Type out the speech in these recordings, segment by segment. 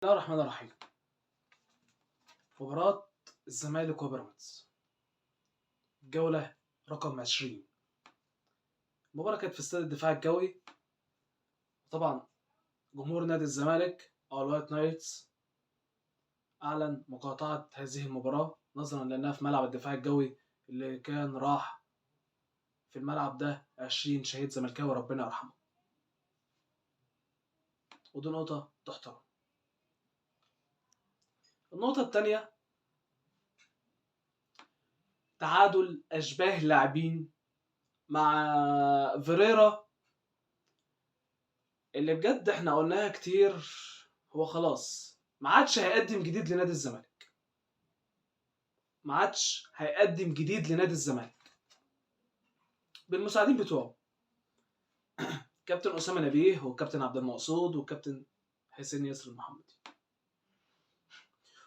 الله الرحمن الرحيم. مباراة الزمالك وبيراميدز، الجولة رقم 20. المباراة كانت في استاد الدفاع الجوي. طبعا جمهور نادي الزمالك أو الوايت نايتس أعلن مقاطعة هذه المباراة نظرا لأنها في ملعب الدفاع الجوي اللي كان راح في الملعب ده 20 شهيد زملكاوي ربنا يرحمه، ودي نقطة تحترم. النقطة التانية، تعادل أشباه لاعبين مع فيريرا اللي بجد احنا قلناها كتير. هو خلاص ما عادش هيقدم جديد لنادي الزمالك، ما عادش هيقدم جديد لنادي الزمالك بالمساعدين بتوعه، كابتن أسامة نبيه والكابتن عبد المقصود والكابتن حسين ياسر المحمدي.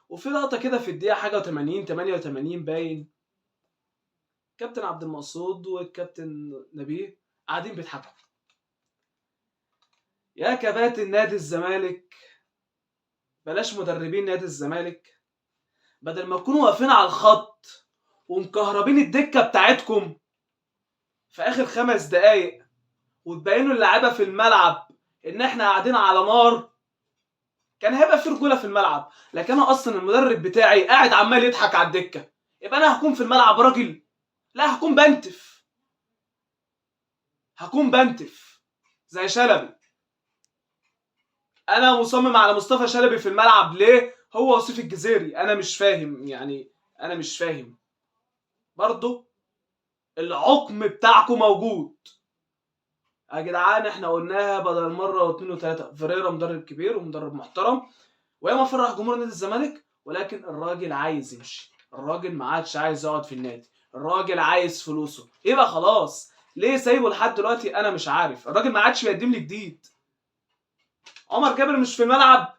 وفي لقطة كده في الدقيقة حاجة و80 88 باين، كابتن عبد المقصود والكابتن نبيه قاعدين بيضحكوا. يا كباتن نادي الزمالك، بلاش مدربين نادي الزمالك، بدل ما تكونوا واقفين على الخط ومكهربين الدكة بتاعتكم في آخر 5 دقايق وتبينوا اللعيبة في الملعب إن إحنا قاعدين على نار، كان هيبقى في رجولة في الملعب. لكن أنا أصلا المدرب بتاعي قاعد عمال يضحك على الدكة، يبقى أنا هكون في الملعب راجل؟ لا، هكون بنتف زي شلبي. أنا مصمم على مصطفى شلبي في الملعب ليه؟ هو وسيف الجزيري. أنا مش فاهم، يعني أنا مش فاهم. برضه العقم بتاعكم موجود يا جدعان. احنا قلناها بدل مره واثنين وثلاثه، فيريرا مدرب كبير ومدرب محترم وياما فرح جمهور نادي الزمالك، ولكن الراجل عايز يمشي، الراجل ما عادش عايز يقعد في النادي، الراجل عايز فلوسه. يبقى خلاص ليه سايبه لحد دلوقتي؟ انا مش عارف. الراجل ما عادش بيقدم لي جديد. عمر جابر مش في الملعب،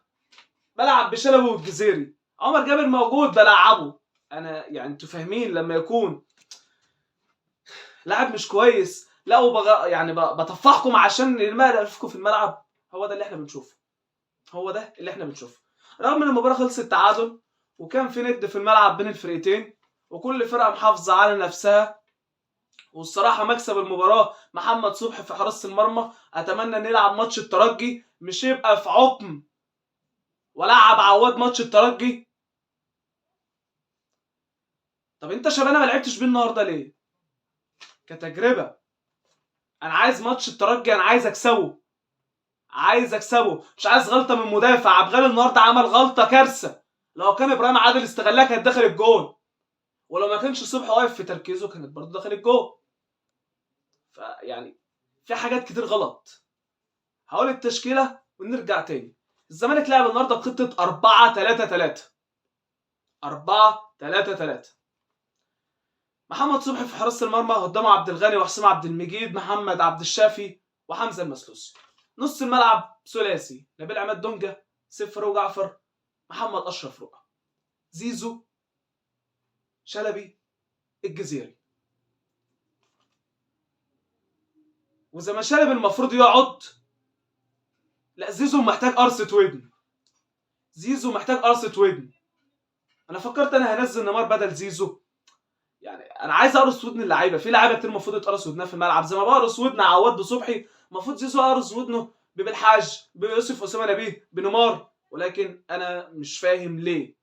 بلعب بشلبي والجزيري. عمر جابر موجود بلعبه. انا يعني انتوا فاهمين لما يكون لاعب مش كويس لا يعني بطفحكم عشان المال اشوفكم في الملعب. هو ده اللي احنا بنشوفه، رغم ان المباراه خلصت تعادل وكان في ند في الملعب بين الفرقتين وكل فرقه محافظه على نفسها. والصراحه مكسب المباراه محمد صبحي في حراسه المرمى. اتمنى ان يلعب ماتش الترجي، مش يبقى في عقم ولعب عواد ماتش الترجي. طب انت شبانه ما لعبتش بيه النهارده ليه؟ كتجربه. انا عايز ماتش الترجي، انا عايز اكسبه، مش عايز غلطه من مدافع. عبد النهارده عمل غلطه كارثه، لو كان ابراهيم عادل استغلها كانت دخل الجول، ولو ما كانش صبحي واقف في تركيزه كانت برضه دخل الجول. فيعني في حاجات كتير غلط. هقول التشكيله ونرجع تاني. الزمالك لعب النهارده بخطه 4-3-3. 4-3-3. محمد صبحي في حراسه المرمى، قدامه عبد الغني وحسام عبد المجيد، محمد عبد الشافي وحمزه المسلوسي. نص الملعب ثلاثي، نبيل عماد دونجا، سيف فاروق جعفر، محمد اشرف رؤى، زيزو، شلبي، الجزيري. وزي ما شلبي المفروض يقعد، لا، زيزو محتاج قرصة ودن. انا فكرت انا هنزل نيمار بدل زيزو. يعني انا عايز اقرص ودن اللعيبه، في لعيبه كتير المفروض يتقرص ودنها في الملعب زي ما بقرص ودن عواد بصبحي. المفروض زيزو اقرص ودنه بالحاج، بيوسف اسامه نبيه، بنيمار. ولكن انا مش فاهم ليه.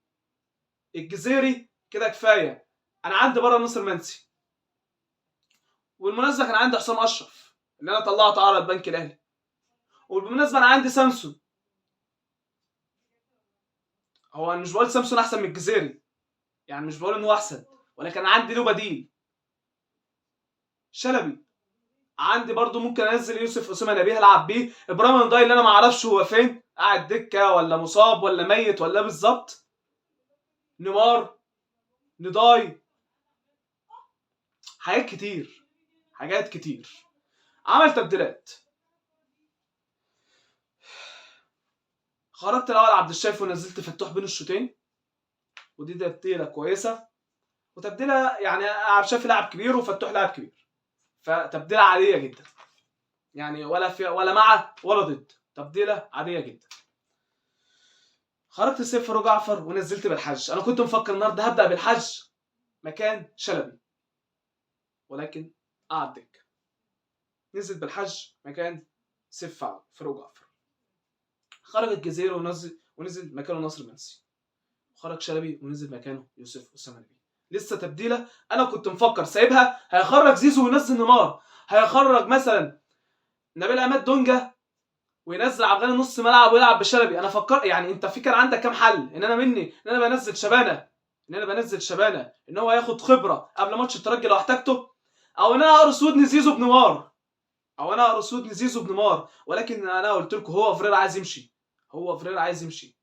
الجزيري كده كفايه. انا عندي بره ناصر منسي، والمناسبه كان عندي حسام اشرف اللي انا طلعته على البنك الاهلي، وبالمناسبه انا عندي سامسون. هو انا مش بقول سامسون احسن من الجزيري، يعني مش بقول ان هو احسن، ولكن انا عندي له بديل. شلبي عندي برضو، ممكن انزل يوسف اسامه نبيه العب بيه. ابراهيم نضاي اللي انا ما اعرفش هو فين، قاعد دكه ولا مصاب ولا ميت ولا بالظبط. نيمار، نضاي، حاجات كتير. عمل تبديلات. خرجت الاول عبد الشافي ونزلت فتوح بين الشوطين، ودي تبديله كويسه. وتبديله يعني عبد الشافي لاعب كبير وفتوح لاعب كبير، فتبديله عاديه جدا، يعني ولا مع ولا ضد، تبديله عاديه جدا. خرجت سيف فاروق جعفر ونزلت بالحج. انا كنت مفكر النهارده هبدا بالحج مكان شلبي، ولكن قعد دكه. نزل بالحج مكان سيف فاروق جعفر. خرج الجزيرة ونزل مكانه ناصر منسي. خرج شلبي ونزل مكانه يوسف اسامه نبيه. لسه تبديله. انا كنت مفكر سايبها هيخرج زيزو وينزل نيمار، هيخرج مثلا نبيل عماد دونجا وينزل عبد الغني نص ملعب ويلعب بشلبي. انا فكر يعني انت فكر عندك كام حل؟ ان انا بنزل شبانه ان هو ياخد خبره قبل ماتش الترجي لو احتاجته، او ان انا اقرص ودني زيزو بنيمار، ولكن انا قلت لكم هو فريرا عايز يمشي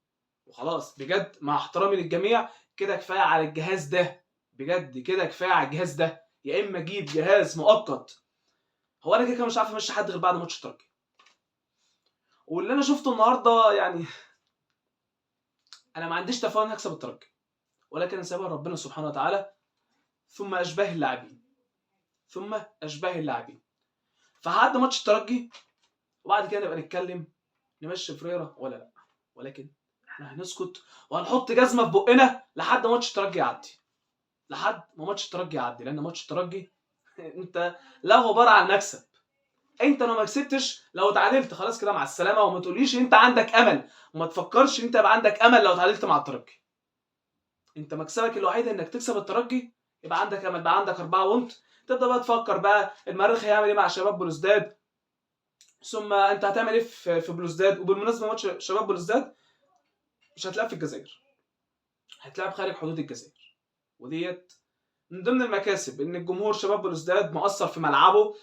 وخلاص. بجد مع احترامي للجميع كده كفايه على الجهاز ده، بجد كده كفايه على الجهاز ده. يا اما اجيب جهاز مؤقت. هو انا كده مش عارف امشي حد غير بعد ماتش الترجي. واللي انا شفته النهارده يعني انا ما عنديش تفاؤل هكسب الترجي، ولكن انا سايبها ربنا سبحانه وتعالى ثم اشباه اللاعبين. فهعدي ماتش الترجي وبعد كده نبقى نتكلم نمشي فريرة ولا لا. ولكن احنا هنسكت وهنحط جزمه في بقنا لحد ماتش الترجي يعدي، لان ماتش الترجي انت لا غبار عن المكسب. انت لو ما كسبتش، لو تعادلت خلاص كده مع السلامه. وما تقوليش انت عندك امل، وما تفكرش انت يبقى عندك امل لو تعادلت مع الترجي. انت مكسبك الوحيد انك تكسب الترجي، يبقى عندك امل، بقى عندك 4 بونت. تبدا بقى تفكر بقى المريخ هيعمل ايه مع شباب بلوزداد، ثم انت هتعمل ايه في بلوزداد. وبالمناسبه ماتش شباب بلوزداد مش هتلعب في الجزائر، هتلعب خارج حدود الجزائر. وديت من ضمن المكاسب ان الجمهور شباب بلوزداد مؤثر في ملعبه.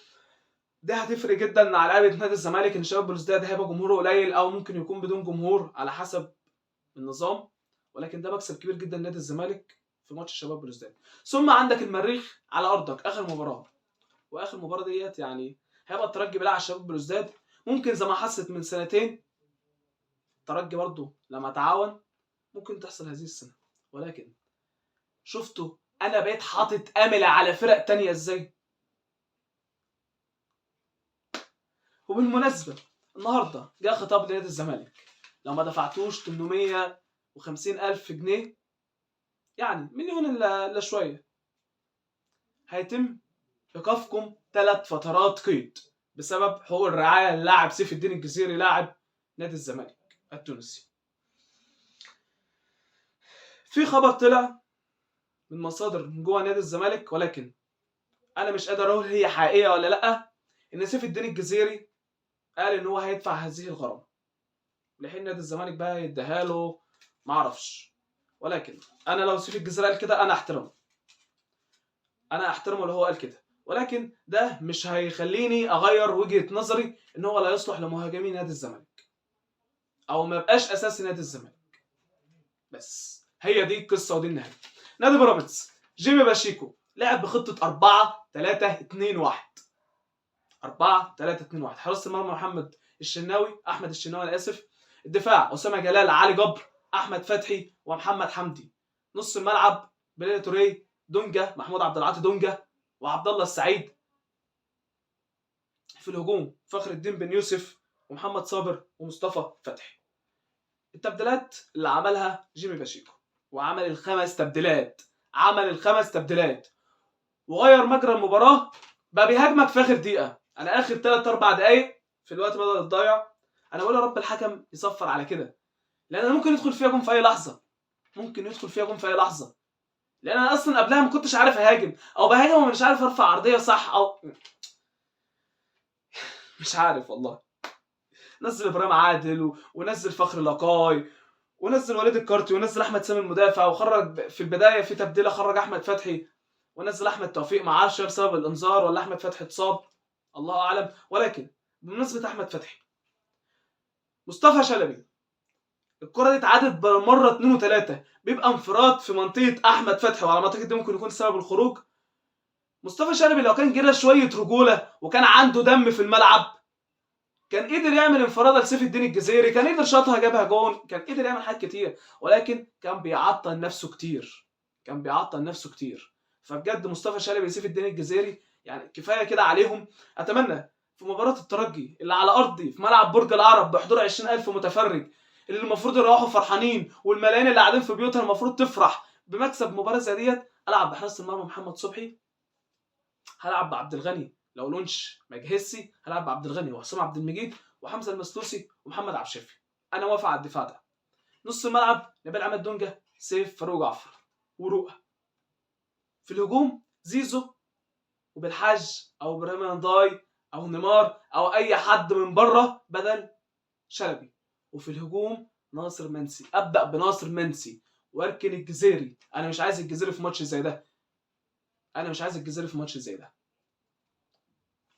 ده هتفرق جدا مع لعيبه نادي الزمالك، ان شباب بلوزداد هيبقى جمهوره قليل او ممكن يكون بدون جمهور على حسب النظام. ولكن ده مكسب كبير جدا لنادي الزمالك في ماتش شباب بلوزداد. ثم عندك المريخ على ارضك اخر مباراه، واخر مباراه ديت يعني هيبقى الترجي بيلعب شباب بلوزداد. ممكن زي ما حصلت من سنتين الترجي برضه لما تعاون ممكن تحصل هذه السنه. ولكن شفتوا انا بقيت حاطط امل على فرق تانية ازاي. وبالمناسبه النهارده جاء خطاب لنادي الزمالك، لو ما دفعتوش 850,000 جنيه يعني مليون الا شويه، هيتم ايقافكم 3 فترات قيد بسبب حقوق الرعايه للاعب سيف الدين الجزيري لاعب نادي الزمالك التونسي. في خبر طلع من مصادر من جوه نادي الزمالك، ولكن انا مش قادر اقول هي حقيقيه ولا لا، ان سيف الدين الجزيري قال ان هو هيدفع هذه الغرامه لحين نادي الزمالك بقى يديها له، ما اعرفش. ولكن انا لو سيف الجزيري قال كده انا احترمه اللي هو قال كده. ولكن ده مش هيخليني اغير وجهه نظري ان هو لا يصلح لمهاجمين نادي الزمالك او ما يبقاش اساسي نادي الزمالك. بس هي دي القصه ودي النهايه. نادي بيراميدز جيمي باشيكو لعب بخطه 4-3-2-1. حراسه المرمى احمد الشناوي انا اسف. الدفاع اسامه جلال، علي جبر، احمد فتحي ومحمد حمدي. نص الملعب بليلة توريه، دونجا، محمود عبد العاطي دونجا وعبد الله السعيد. في الهجوم فخر الدين بن يوسف ومحمد صابر ومصطفى فتحي. التبديلات اللي عملها جيمي باشيكو، وعمل الخمس تبديلات وغير مجرى المباراه. بقى بيهاجمك في اخر دقيقه. انا اخر 3-4 دقايق في الوقت بدل الضايع انا بقول يا رب الحكم يصفر على كده، لان انا ممكن يدخل فيها جون في اي لحظه. لان انا اصلا قبلها ما كنتش عارف اهاجم او بهاجم ومش عارف ارفع عرضيه صح او مش عارف والله. نزل ابراهيم عادل ونزل فخر لقاي ونزل وليد الكارتي ونزل احمد سامي المدافع، وخرج في البدايه في تبديله خرج احمد فتحي ونزل احمد توفيق. ما اعرفش بسبب الانذار ولا احمد فتحي اتصاب، الله اعلم. ولكن بمناسبه احمد فتحي، مصطفى شلبي الكره دي اتعادت مره 2 و3 بيبقى انفراد في منطقه احمد فتحي، وعلى ما اعتقد ده ممكن يكون سبب الخروج. مصطفى شلبي لو كان جرى شويه رجوله وكان عنده دم في الملعب كان قدر يعمل انفراده لسيف الدين الجزيري، كان قدر شاطها جابها جون، كان قدر يعمل حاجات كتير. ولكن كان بيعطل نفسه كتير. فبجد مصطفى شلبي وسيف الدين الجزيري يعني كفايه كده عليهم. اتمنى في مباراه الترجي اللي على ارضي في ملعب برج العرب بحضور 20,000 متفرج اللي المفروض يروحوا فرحانين، والملايين اللي قاعدين في بيوتها المفروض تفرح بمكسب مباراه زي ديت، العب بحراسه المرمى محمد صبحي، هلعب بعبد الغني لو لونش ما جهزش، هلعب بعبد الغني وحسام عبد المجيد وحمزه المسلوسي ومحمد عبد الشافي. انا موافق على الدفاع ده. نص الملعب نبيل عماد دونجا، سيف فاروق جعفر ورؤى. في الهجوم زيزو وبالحاج او ابراهيم نداي او نيمار او اي حد من بره بدل شلبي. وفي الهجوم ناصر منسي، ابدا بناصر منسي واركن الجزيري. انا مش عايز الجزيري في ماتش زي ده، انا مش عايز الجزيري في ماتش زي ده.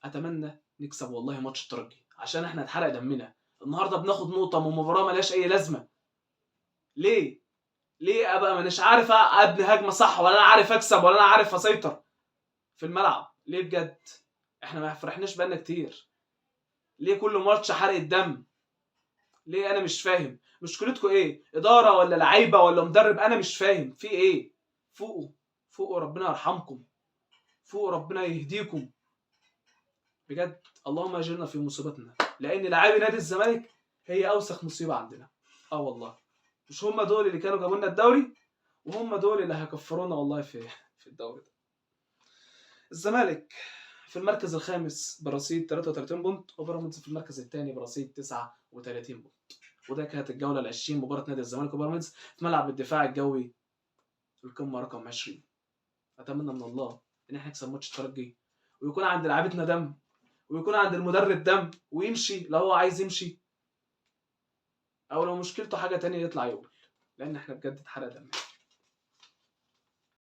اتمنى نكسب والله ماتش الترجي عشان احنا اتحرق دمنا النهارده، بناخد نقطه من مباراه ملهاش اي لازمه. ليه ابقى مانيش عارف ابني هجمه صح، ولا انا عارف اكسب، ولا انا عارف اسيطر في الملعب؟ ليه بجد؟ احنا ما فرحناش بقالنا كتير. ليه كل ماتش حرق الدم؟ ليه؟ انا مش فاهم. مشكلتكم ايه؟ اداره ولا لعيبه ولا مدرب؟ انا مش فاهم في ايه. فوقوا ربنا يرحمكم، فوقوا ربنا يهديكم بجد. اللهم اجرنا في مصيبتنا، لان لاعبي نادي الزمالك هي اوسخ مصيبه عندنا. والله مش هم دول اللي كانوا جابوا لنا الدوري، وهم دول اللي هيكفرونا والله في الدوري ده. الزمالك في المركز الخامس برصيد 33 بونت، وبيراميدز في المركز الثاني برصيد 39 بونت. وده كانت الجوله ال20 مباراه نادي الزمالك وبيراميدز في ملعب الدفاع الجوي القمه رقم 20. اتمنى من الله ان احنا نكسب ماتش الترجي، ويكون عند لعيبتنا دم، ويكون عند المدرب دم، ويمشي لو هو عايز يمشي، او لو مشكلته حاجه تانية يطلع يقول، لان احنا بجد اتحرق دم.